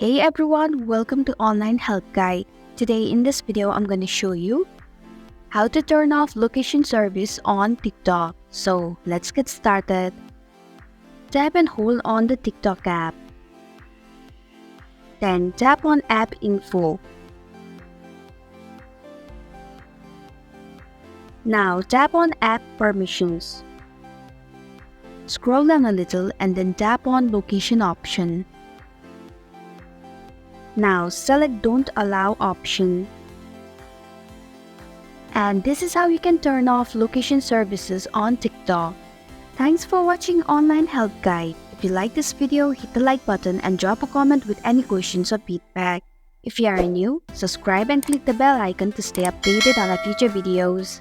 Hey everyone, welcome to Online Help Guide. Today in this video, I'm going to show you how to turn off location service on TikTok. So let's get started. Tap and hold on the TikTok app. Then tap on App Info. Now tap on App Permissions. Scroll down a little and then tap on Location option. Now select Don't Allow option. And this is how you can turn off location services on TikTok. Thanks for watching Online Help Guide. If you like this video, hit the like button and drop a comment with any questions or feedback. If you are new, subscribe and click the bell icon to stay updated on our future videos.